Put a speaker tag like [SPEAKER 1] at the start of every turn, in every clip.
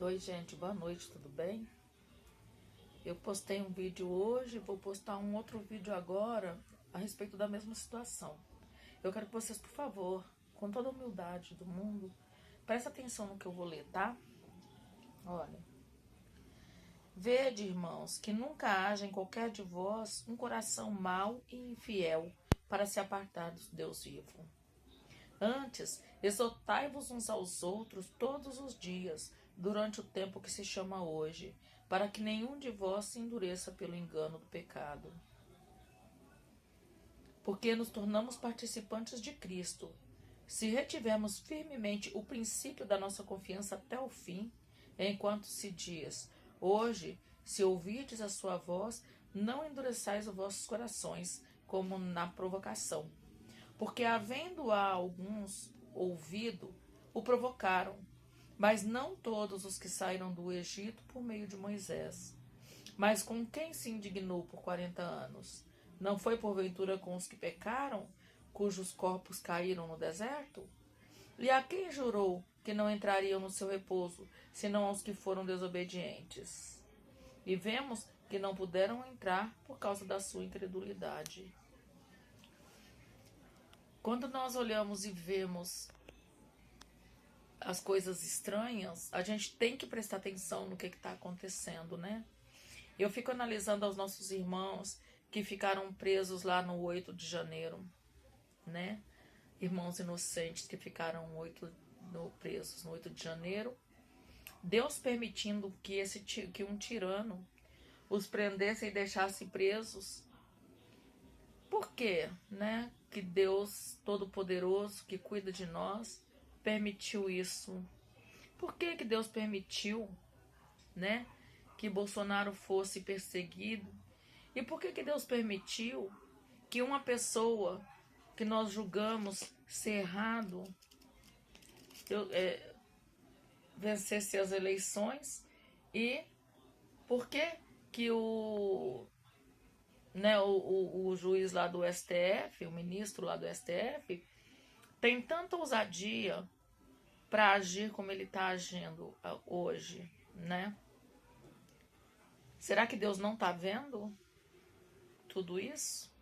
[SPEAKER 1] Oi, gente, boa noite, tudo bem? Eu postei um vídeo hoje, vou postar um outro vídeo agora a respeito da mesma situação. Eu quero que vocês, por favor, com toda a humildade do mundo, prestem atenção no que eu vou ler, tá? Olha. Vede, irmãos, que nunca haja em qualquer de vós um coração mau e infiel para se apartar do Deus vivo. Antes, exortai-vos uns aos outros todos os dias, durante o tempo que se chama hoje, para que nenhum de vós se endureça pelo engano do pecado. Porque nos tornamos participantes de Cristo, se retivermos firmemente o princípio da nossa confiança até o fim, enquanto se diz: hoje, se ouvirdes a sua voz, não endureçais os vossos corações, como na provocação. Porque havendo alguns ouvido, o provocaram, mas não todos os que saíram do Egito por meio de Moisés. Mas com quem se indignou por 40 anos? Não foi porventura com os que pecaram, cujos corpos caíram no deserto? E a quem jurou que não entrariam no seu repouso, senão aos que foram desobedientes? E vemos que não puderam entrar por causa da sua incredulidade. Quando nós olhamos e vemos as coisas estranhas, a gente tem que prestar atenção no que está acontecendo, né? Eu fico analisando os nossos irmãos que ficaram presos lá no 8 de janeiro, né? Irmãos inocentes que ficaram presos no 8 de janeiro. Deus permitindo que um tirano os prendesse e deixasse presos. Por quê, né? Que Deus Todo-Poderoso, que cuida de nós, permitiu isso. Por que que Deus permitiu, né, que Bolsonaro fosse perseguido? E por que que Deus permitiu que uma pessoa que nós julgamos ser errado vencesse as eleições? E por que que o juiz lá do STF, o ministro lá do STF, tem tanta ousadia para agir como ele está agindo hoje, né? Será que Deus não está vendo tudo isso?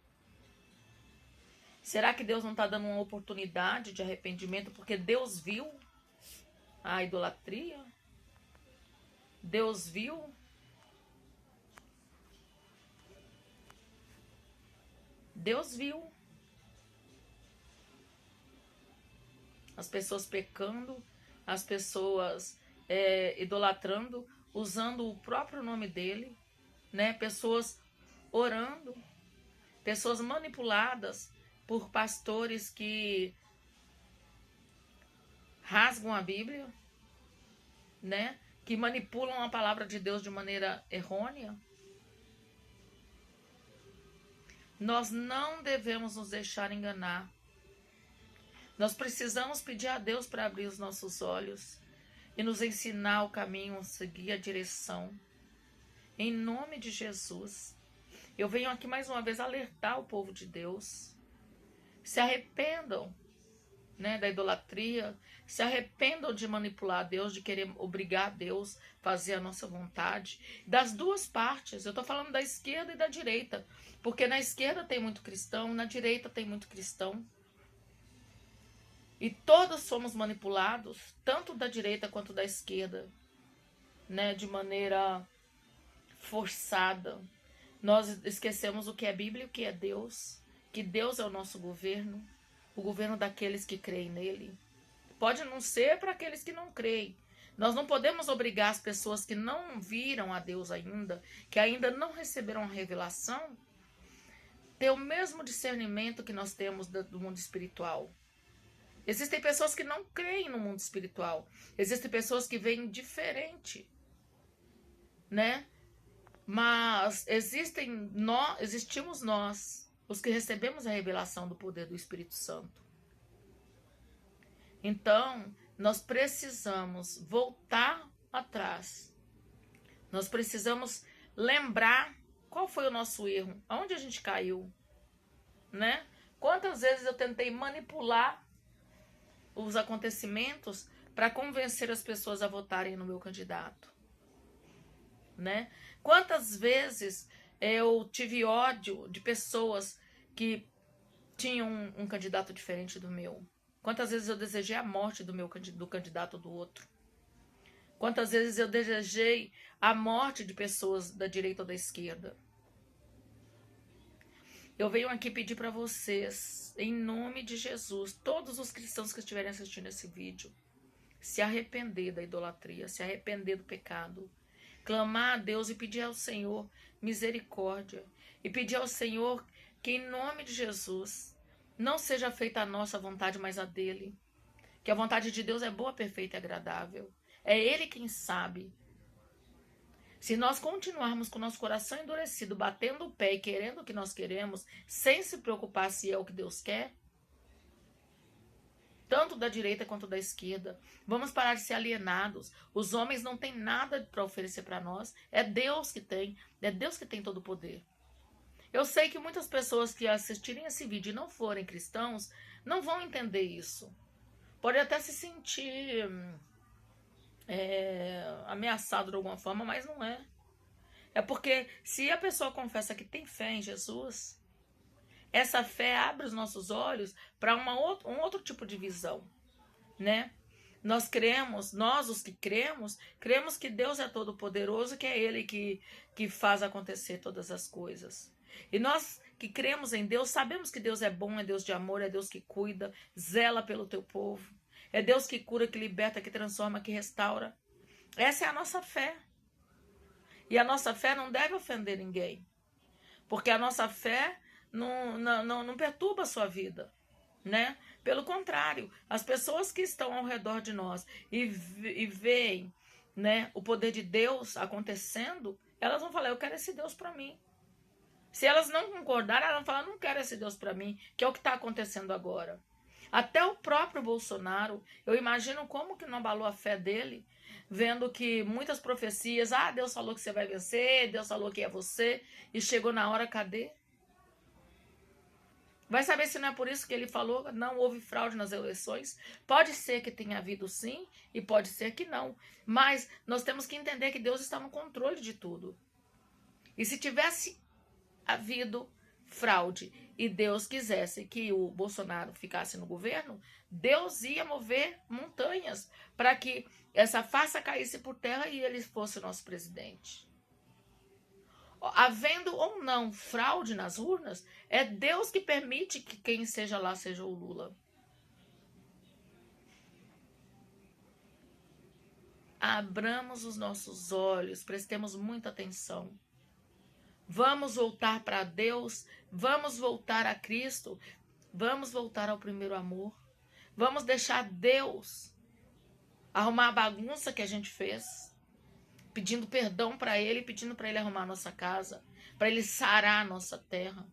[SPEAKER 1] Será que Deus não está dando uma oportunidade de arrependimento porque Deus viu a idolatria? Deus viu as pessoas pecando, as pessoas idolatrando, usando o próprio nome dele, né? Pessoas orando, pessoas manipuladas por pastores que rasgam a Bíblia, né? Que manipulam a palavra de Deus de maneira errônea. Nós não devemos nos deixar enganar. Nós precisamos pedir a Deus para abrir os nossos olhos e nos ensinar o caminho, seguir a direção. Em nome de Jesus, eu venho aqui mais uma vez alertar o povo de Deus. Se arrependam, né, da idolatria, se arrependam de manipular Deus, de querer obrigar Deus a fazer a nossa vontade. Das duas partes, eu estou falando da esquerda e da direita, porque na esquerda tem muito cristão, na direita tem muito cristão. E todos somos manipulados, tanto da direita quanto da esquerda, né, de maneira forçada. Nós esquecemos o que é Bíblia e o que é Deus, que Deus é o nosso governo, o governo daqueles que creem nele. Pode não ser para aqueles que não creem. Nós não podemos obrigar as pessoas que não viram a Deus ainda, que ainda não receberam a revelação, ter o mesmo discernimento que nós temos do mundo espiritual. Existem pessoas que não creem no mundo espiritual. Existem pessoas que veem diferente, né? Mas existimos nós, os que recebemos a revelação do poder do Espírito Santo. Então, nós precisamos voltar atrás. Nós precisamos lembrar qual foi o nosso erro, aonde a gente caiu, né? Quantas vezes eu tentei manipular os acontecimentos para convencer as pessoas a votarem no meu candidato, né? Quantas vezes eu tive ódio de pessoas que tinham um candidato diferente do meu? Quantas vezes eu desejei a morte do candidato do outro? Quantas vezes eu desejei a morte de pessoas da direita ou da esquerda? Eu venho aqui pedir para vocês, em nome de Jesus, todos os cristãos que estiverem assistindo esse vídeo, se arrepender da idolatria, se arrepender do pecado, clamar a Deus e pedir ao Senhor misericórdia, e pedir ao Senhor que, em nome de Jesus, não seja feita a nossa vontade, mas a dele. Que a vontade de Deus é boa, perfeita e agradável. É Ele quem sabe. Se nós continuarmos com o nosso coração endurecido, batendo o pé e querendo o que nós queremos, sem se preocupar se é o que Deus quer, tanto da direita quanto da esquerda, vamos parar de ser alienados. Os homens não têm nada para oferecer para nós. É Deus que tem todo o poder. Eu sei que muitas pessoas que assistirem esse vídeo e não forem cristãos, não vão entender isso. Pode até se sentir ameaçado de alguma forma, mas não é. É porque se a pessoa confessa que tem fé em Jesus, essa fé abre os nossos olhos para um outro tipo de visão, né? Nós os que cremos que Deus é todo poderoso, que é Ele que faz acontecer todas as coisas. E nós que cremos em Deus, sabemos que Deus é bom, é Deus de amor, é Deus que cuida, zela pelo teu povo. É Deus que cura, que liberta, que transforma, que restaura. Essa é a nossa fé. E a nossa fé não deve ofender ninguém. Porque a nossa fé não perturba a sua vida, né? Pelo contrário, as pessoas que estão ao redor de nós e veem, né, o poder de Deus acontecendo, elas vão falar, eu quero esse Deus para mim. Se elas não concordarem, elas vão falar, não quero esse Deus para mim, que é o que está acontecendo agora. Até o próprio Bolsonaro, eu imagino como que não abalou a fé dele, vendo que muitas profecias, Deus falou que você vai vencer, Deus falou que é você, e chegou na hora, cadê? Vai saber se não é por isso que ele falou, não houve fraude nas eleições. Pode ser que tenha havido sim, e pode ser que não. Mas nós temos que entender que Deus está no controle de tudo. E se tivesse havido fraude e Deus quisesse que o Bolsonaro ficasse no governo, Deus ia mover montanhas para que essa farsa caísse por terra e ele fosse o nosso presidente. Havendo ou não fraude nas urnas, é Deus que permite que quem seja lá seja o Lula. Abramos os nossos olhos, prestemos muita atenção. Vamos voltar para Deus, vamos voltar a Cristo, vamos voltar ao primeiro amor. Vamos deixar Deus arrumar a bagunça que a gente fez, pedindo perdão para Ele, pedindo para Ele arrumar a nossa casa, para Ele sarar a nossa terra.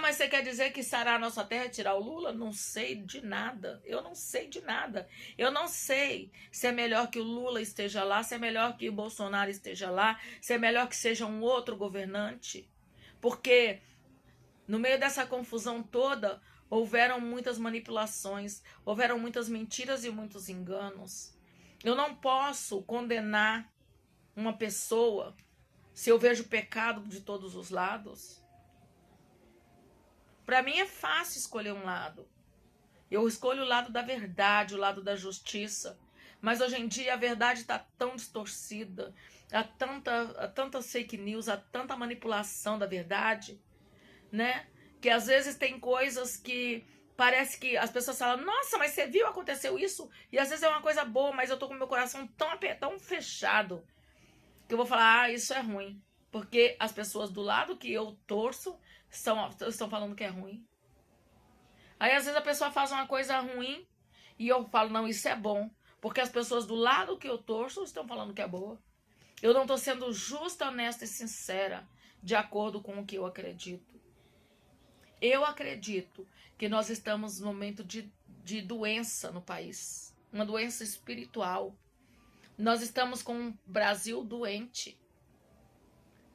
[SPEAKER 1] Mas você quer dizer que sarar a nossa terra é tirar o Lula? Não sei de nada. Eu não sei de nada. Eu não sei se é melhor que o Lula esteja lá, se é melhor que o Bolsonaro esteja lá, se é melhor que seja um outro governante. Porque no meio dessa confusão toda, houveram muitas manipulações, houveram muitas mentiras e muitos enganos. Eu não posso condenar uma pessoa se eu vejo pecado de todos os lados. Para mim é fácil escolher um lado. Eu escolho o lado da verdade, o lado da justiça. Mas hoje em dia a verdade está tão distorcida. Há tanta fake news, há tanta manipulação da verdade, né? Que às vezes tem coisas que parece que as pessoas falam, nossa, mas você viu, aconteceu isso? E às vezes é uma coisa boa, mas eu tô com meu coração tão fechado que eu vou falar, isso é ruim. Porque as pessoas do lado que eu torço estão falando que é ruim. Aí às vezes a pessoa faz uma coisa ruim e eu falo, não, isso é bom. Porque as pessoas do lado que eu torço estão falando que é boa. Eu não estou sendo justa, honesta e sincera de acordo com o que eu acredito. Eu acredito que nós estamos num momento de doença no país. Uma doença espiritual. Nós estamos com um Brasil doente.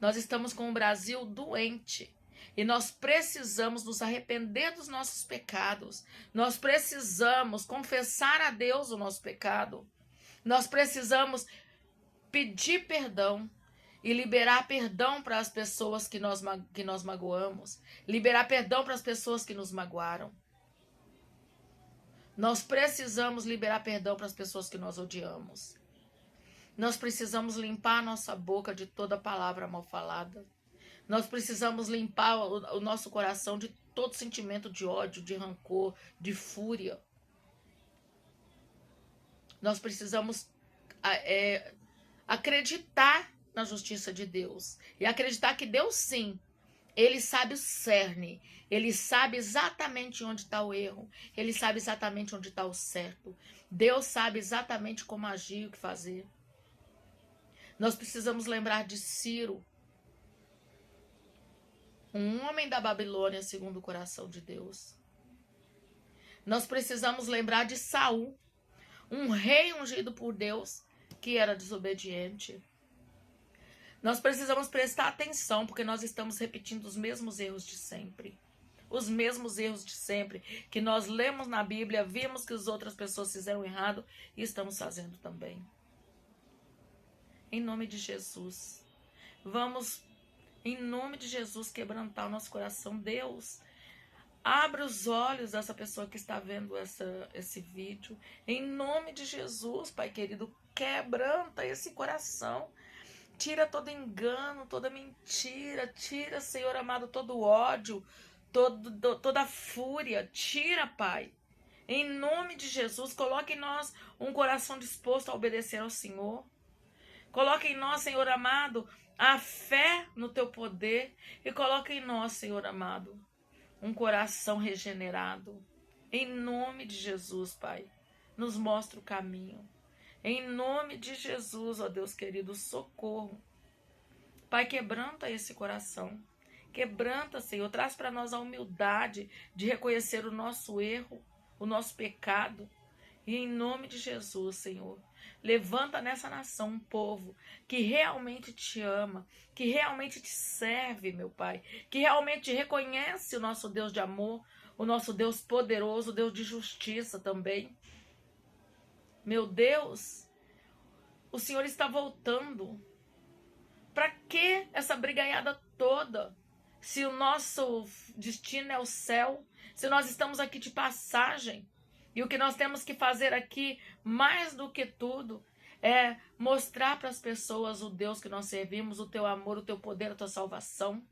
[SPEAKER 1] Nós estamos com um Brasil doente. E nós precisamos nos arrepender dos nossos pecados. Nós precisamos confessar a Deus o nosso pecado. Nós precisamos pedir perdão e liberar perdão para as pessoas que nós magoamos. Liberar perdão para as pessoas que nos magoaram. Nós precisamos liberar perdão para as pessoas que nós odiamos. Nós precisamos limpar a nossa boca de toda palavra mal falada. Nós precisamos limpar o nosso coração de todo sentimento de ódio, de rancor, de fúria. Nós precisamos acreditar na justiça de Deus. E acreditar que Deus, sim, Ele sabe o cerne. Ele sabe exatamente onde está o erro. Ele sabe exatamente onde está o certo. Deus sabe exatamente como agir e o que fazer. Nós precisamos lembrar de Ciro, um homem da Babilônia segundo o coração de Deus. Nós precisamos lembrar de Saul, um rei ungido por Deus que era desobediente. Nós precisamos prestar atenção porque nós estamos repetindo os mesmos erros de sempre. Os mesmos erros de sempre que nós lemos na Bíblia, vimos que as outras pessoas fizeram errado e estamos fazendo também. Em nome de Jesus, vamos, em nome de Jesus, quebrantar o nosso coração. Deus, abre os olhos dessa pessoa que está vendo esse vídeo. Em nome de Jesus, Pai querido, quebranta esse coração. Tira todo engano, toda mentira. Tira, Senhor amado, todo ódio, toda fúria. Tira, Pai. Em nome de Jesus, coloque em nós um coração disposto a obedecer ao Senhor. Coloque em nós, Senhor amado, a fé no Teu poder. E coloque em nós, Senhor amado, um coração regenerado. Em nome de Jesus, Pai, nos mostra o caminho. Em nome de Jesus, ó Deus querido, socorro. Pai, quebranta esse coração. Quebranta, Senhor. Traz para nós a humildade de reconhecer o nosso erro, o nosso pecado. E em nome de Jesus, Senhor, levanta nessa nação um povo que realmente te ama, que realmente te serve, meu Pai, que realmente reconhece o nosso Deus de amor, o nosso Deus poderoso, o Deus de justiça também. Meu Deus, o Senhor está voltando. Para que essa brigaiada toda? Se o nosso destino é o céu, se nós estamos aqui de passagem, e o que nós temos que fazer aqui, mais do que tudo, é mostrar para as pessoas o Deus que nós servimos, o Teu amor, o Teu poder, a Tua salvação.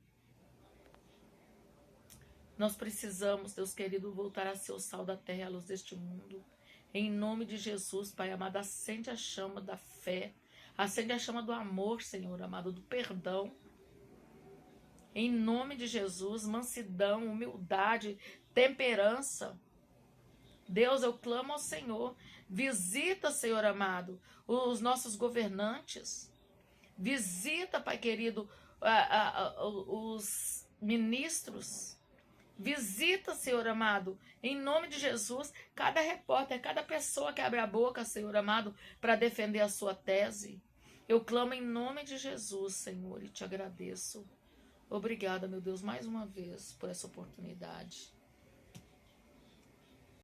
[SPEAKER 1] Nós precisamos, Deus querido, voltar a ser o sal da terra e a luz deste mundo. Em nome de Jesus, Pai amado, acende a chama da fé, acende a chama do amor, Senhor amado, do perdão. Em nome de Jesus, mansidão, humildade, temperança. Deus, eu clamo ao Senhor, visita, Senhor amado, os nossos governantes, visita, Pai querido, os ministros, visita, Senhor amado, em nome de Jesus, cada repórter, cada pessoa que abre a boca, Senhor amado, para defender a sua tese. Eu clamo em nome de Jesus, Senhor, e te agradeço. Obrigada, meu Deus, mais uma vez por essa oportunidade.